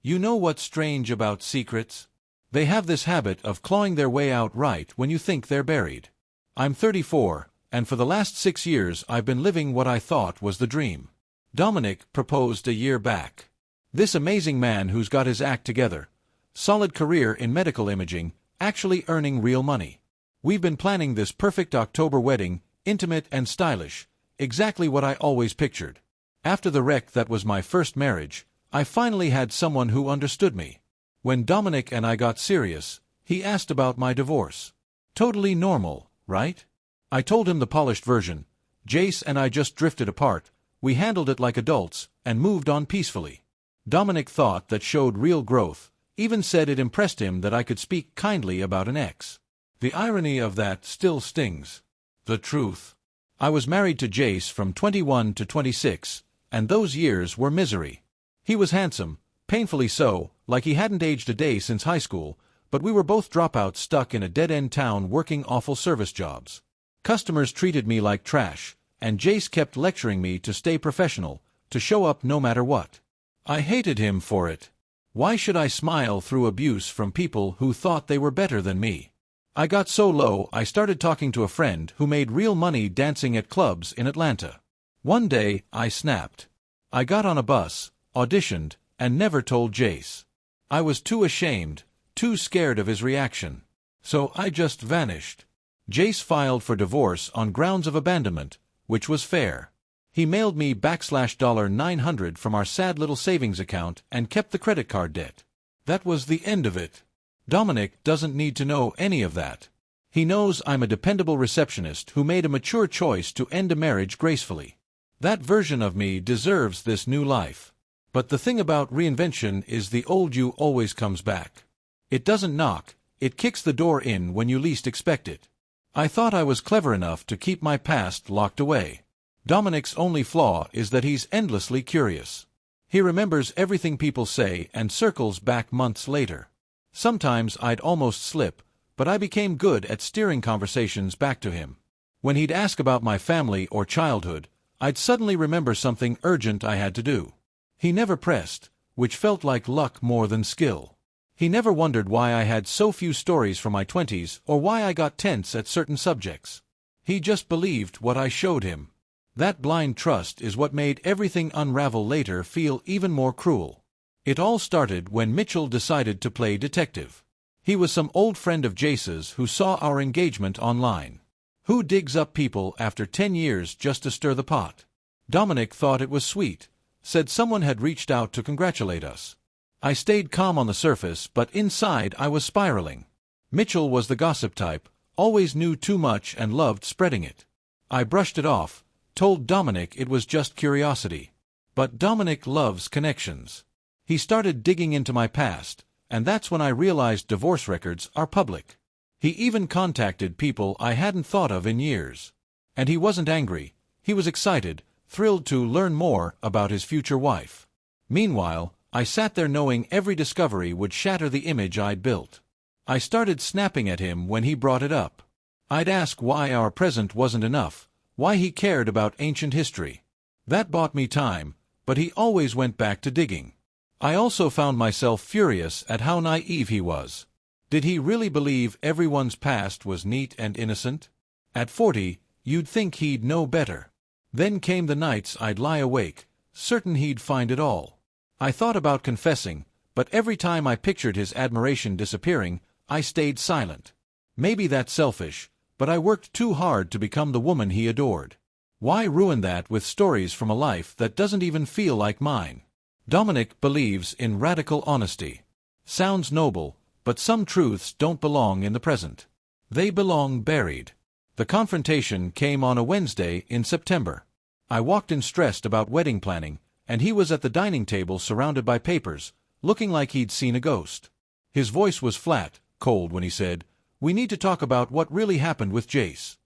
You know what's strange about secrets? They have this habit of clawing their way out right when you think they're buried. I'm 34, and for the last 6 years I've been living what I thought was the dream. Dominic proposed a year back. This amazing man who's got his act together, solid career in medical imaging, actually earning real money. We've been planning this perfect October wedding, intimate and stylish, exactly what I always pictured. After the wreck that was my first marriage, I finally had someone who understood me. When Dominic and I got serious, he asked about my divorce. Totally normal, right? I told him the polished version. Jace and I just drifted apart, we handled it like adults, and moved on peacefully. Dominic thought that showed real growth, even said it impressed him that I could speak kindly about an ex. The irony of that still stings. The truth. I was married to Jace from 21 to 26, and those years were misery. He was handsome, painfully so, like he hadn't aged a day since high school, but we were both dropouts stuck in a dead-end town working awful service jobs. Customers treated me like trash, and Jace kept lecturing me to stay professional, to show up no matter what. I hated him for it. Why should I smile through abuse from people who thought they were better than me? I got so low I started talking to a friend who made real money dancing at clubs in Atlanta. One day, I snapped. I got on a bus, auditioned, and never told Jace. I was too ashamed, too scared of his reaction. So I just vanished. Jace filed for divorce on grounds of abandonment, which was fair. He mailed me $900 from our sad little savings account and kept the credit card debt. That was the end of it. Dominic doesn't need to know any of that. He knows I'm a dependable receptionist who made a mature choice to end a marriage gracefully. That version of me deserves this new life. But the thing about reinvention is the old you always comes back. It doesn't knock, it kicks the door in when you least expect it. I thought I was clever enough to keep my past locked away. Dominic's only flaw is that he's endlessly curious. He remembers everything people say and circles back months later. Sometimes I'd almost slip, but I became good at steering conversations back to him. When he'd ask about my family or childhood, I'd suddenly remember something urgent I had to do. He never pressed, which felt like luck more than skill. He never wondered why I had so few stories from my 20s or why I got tense at certain subjects. He just believed what I showed him. That blind trust is what made everything unravel later feel even more cruel. It all started when Mitchell decided to play detective. He was some old friend of Jace's who saw our engagement online. Who digs up people after 10 years just to stir the pot? Dominic thought it was sweet, said someone had reached out to congratulate us. I stayed calm on the surface, but inside I was spiraling. Mitchell was the gossip type, always knew too much and loved spreading it. I brushed it off, told Dominic it was just curiosity. But Dominic loves connections. He started digging into my past, and that's when I realized divorce records are public. He even contacted people I hadn't thought of in years. And he wasn't angry, he was excited, thrilled to learn more about his future wife. Meanwhile, I sat there knowing every discovery would shatter the image I'd built. I started snapping at him when he brought it up. I'd ask why our present wasn't enough, why he cared about ancient history. That bought me time, but he always went back to digging. I also found myself furious at how naive he was. Did he really believe everyone's past was neat and innocent? At 40, you'd think he'd know better. Then came the nights I'd lie awake, certain he'd find it all. I thought about confessing, but every time I pictured his admiration disappearing, I stayed silent. Maybe that's selfish, but I worked too hard to become the woman he adored. Why ruin that with stories from a life that doesn't even feel like mine? Dominic believes in radical honesty. Sounds noble, but some truths don't belong in the present. They belong buried. The confrontation came on a Wednesday in September. I walked in stressed about wedding planning, and he was at the dining table surrounded by papers, looking like he'd seen a ghost. His voice was flat, cold when he said, "We need to talk about what really happened with Jace."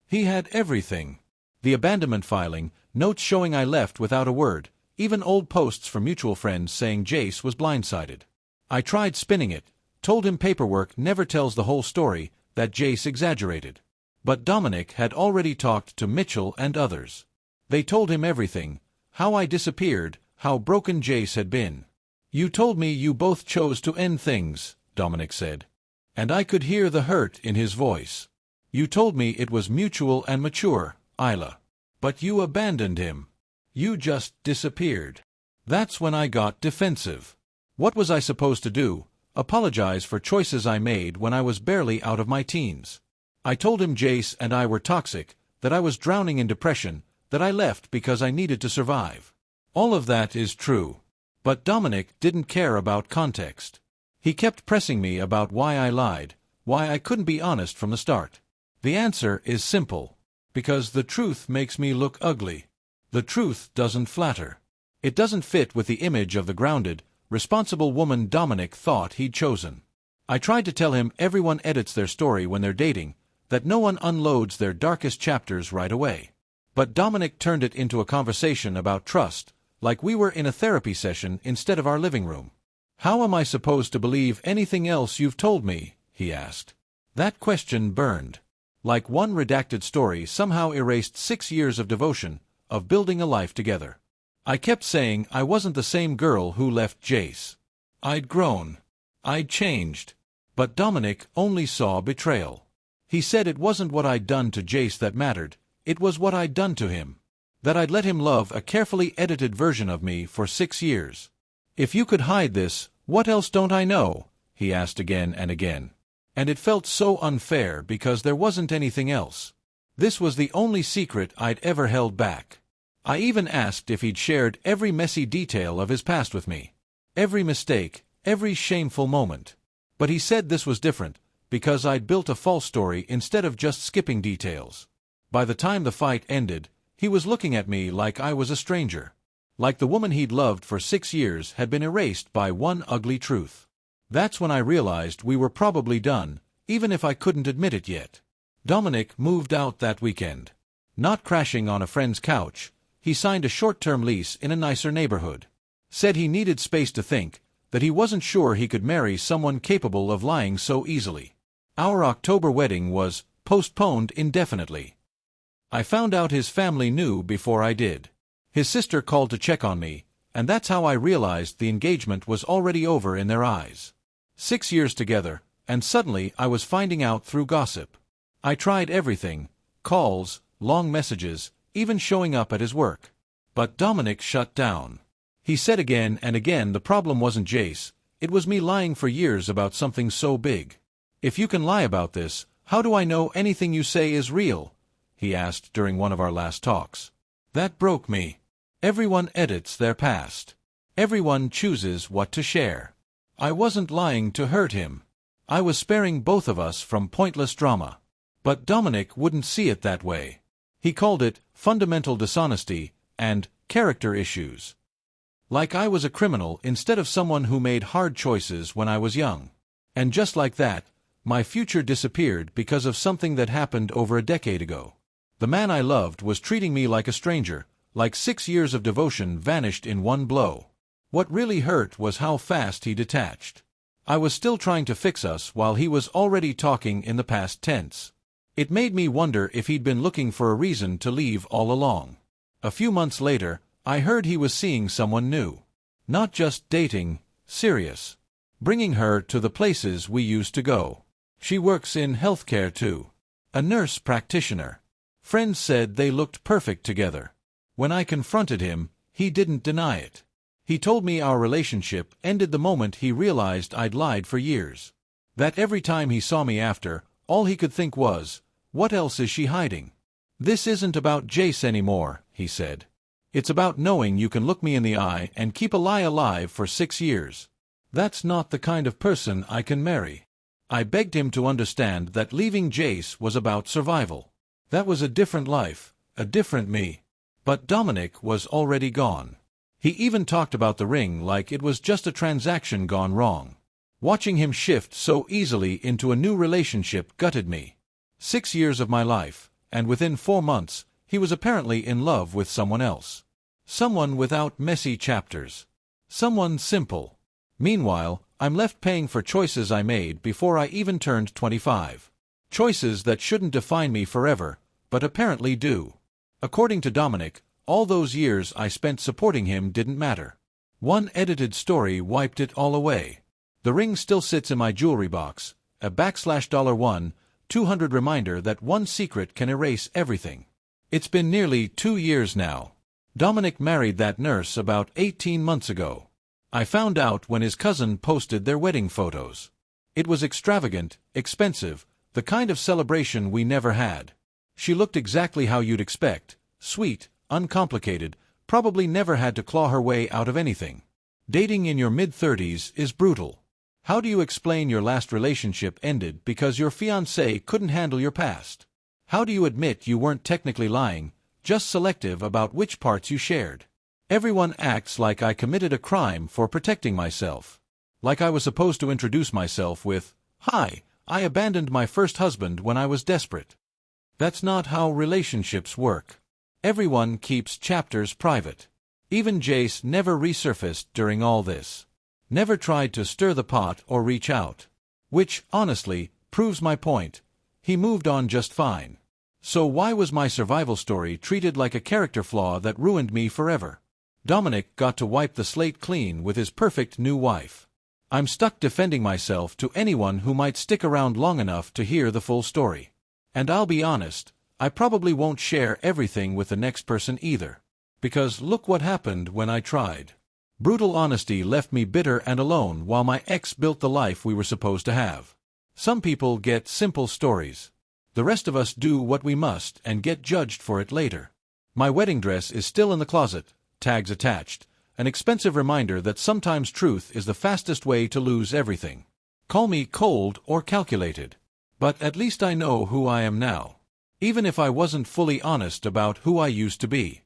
He had everything. The abandonment filing, notes showing I left without a word, even old posts from mutual friends saying Jace was blindsided. I tried spinning it, told him paperwork never tells the whole story, that Jace exaggerated. But Dominic had already talked to Mitchell and others. They told him everything, how I disappeared, how broken Jace had been. You told me you both chose to end things, Dominic said. And I could hear the hurt in his voice. You told me it was mutual and mature, Isla. But you abandoned him. You just disappeared. That's when I got defensive. What was I supposed to do? Apologize for choices I made when I was barely out of my teens. I told him Jace and I were toxic, that I was drowning in depression, that I left because I needed to survive. All of that is true. But Dominic didn't care about context. He kept pressing me about why I lied, why I couldn't be honest from the start. The answer is simple. Because the truth makes me look ugly. The truth doesn't flatter. It doesn't fit with the image of the grounded, responsible woman Dominic thought he'd chosen. I tried to tell him everyone edits their story when they're dating, that no one unloads their darkest chapters right away. But Dominic turned it into a conversation about trust, like we were in a therapy session instead of our living room. How am I supposed to believe anything else you've told me? He asked. That question burned. Like one redacted story somehow erased 6 years of devotion, of building a life together. I kept saying I wasn't the same girl who left Jace. I'd grown. I'd changed. But Dominic only saw betrayal. He said it wasn't what I'd done to Jace that mattered, it was what I'd done to him. That I'd let him love a carefully edited version of me for 6 years. If you could hide this, what else don't I know? He asked again and again. And it felt so unfair because there wasn't anything else. This was the only secret I'd ever held back. I even asked if he'd shared every messy detail of his past with me. Every mistake, every shameful moment. But he said this was different, because I'd built a false story instead of just skipping details. By the time the fight ended, he was looking at me like I was a stranger. Like the woman he'd loved for 6 years had been erased by one ugly truth. That's when I realized we were probably done, even if I couldn't admit it yet. Dominic moved out that weekend. Not crashing on a friend's couch, he signed a short-term lease in a nicer neighborhood. Said he needed space to think, that he wasn't sure he could marry someone capable of lying so easily. Our October wedding was postponed indefinitely. I found out his family knew before I did. His sister called to check on me, and that's how I realized the engagement was already over in their eyes. 6 years together, and suddenly I was finding out through gossip. I tried everything, calls, long messages, even showing up at his work. But Dominic shut down. He said again and again the problem wasn't Jace, it was me lying for years about something so big. If you can lie about this, how do I know anything you say is real? He asked during one of our last talks. That broke me. Everyone edits their past. Everyone chooses what to share. I wasn't lying to hurt him. I was sparing both of us from pointless drama. But Dominic wouldn't see it that way. He called it fundamental dishonesty and character issues. Like I was a criminal instead of someone who made hard choices when I was young. And just like that, my future disappeared because of something that happened over a decade ago. The man I loved was treating me like a stranger, like 6 years of devotion vanished in one blow. What really hurt was how fast he detached. I was still trying to fix us while he was already talking in the past tense. It made me wonder if he'd been looking for a reason to leave all along. A few months later, I heard he was seeing someone new. Not just dating, serious. Bringing her to the places we used to go. She works in healthcare too. A nurse practitioner. Friends said they looked perfect together. When I confronted him, he didn't deny it. He told me our relationship ended the moment he realized I'd lied for years. That every time he saw me after, all he could think was, what else is she hiding? This isn't about Jace anymore, he said. It's about knowing you can look me in the eye and keep a lie alive for 6 years. That's not the kind of person I can marry. I begged him to understand that leaving Jace was about survival. That was a different life, a different me. But Dominic was already gone. He even talked about the ring like it was just a transaction gone wrong. Watching him shift so easily into a new relationship gutted me. 6 years of my life, and within 4 months, he was apparently in love with someone else. Someone without messy chapters. Someone simple. Meanwhile, I'm left paying for choices I made before I even turned 25. Choices that shouldn't define me forever, but apparently do. According to Dominic, all those years I spent supporting him didn't matter. One edited story wiped it all away. The ring still sits in my jewelry box, a $1 200 reminder that one secret can erase everything. It's been nearly 2 years now. Dominic married that nurse about 18 months ago. I found out when his cousin posted their wedding photos. It was extravagant, expensive, the kind of celebration we never had. She looked exactly how you'd expect, sweet, uncomplicated, probably never had to claw her way out of anything. Dating in your mid-30s is brutal. How do you explain your last relationship ended because your fiancé couldn't handle your past? How do you admit you weren't technically lying, just selective about which parts you shared? Everyone acts like I committed a crime for protecting myself. Like I was supposed to introduce myself with, "Hi, I abandoned my first husband when I was desperate." That's not how relationships work. Everyone keeps chapters private. Even Jace never resurfaced during all this. Never tried to stir the pot or reach out. Which, honestly, proves my point. He moved on just fine. So why was my survival story treated like a character flaw that ruined me forever? Dominic got to wipe the slate clean with his perfect new wife. I'm stuck defending myself to anyone who might stick around long enough to hear the full story. And I'll be honest, I probably won't share everything with the next person either. Because look what happened when I tried. Brutal honesty left me bitter and alone while my ex built the life we were supposed to have. Some people get simple stories. The rest of us do what we must and get judged for it later. My wedding dress is still in the closet, tags attached, an expensive reminder that sometimes truth is the fastest way to lose everything. Call me cold or calculated. But at least I know who I am now. Even if I wasn't fully honest about who I used to be.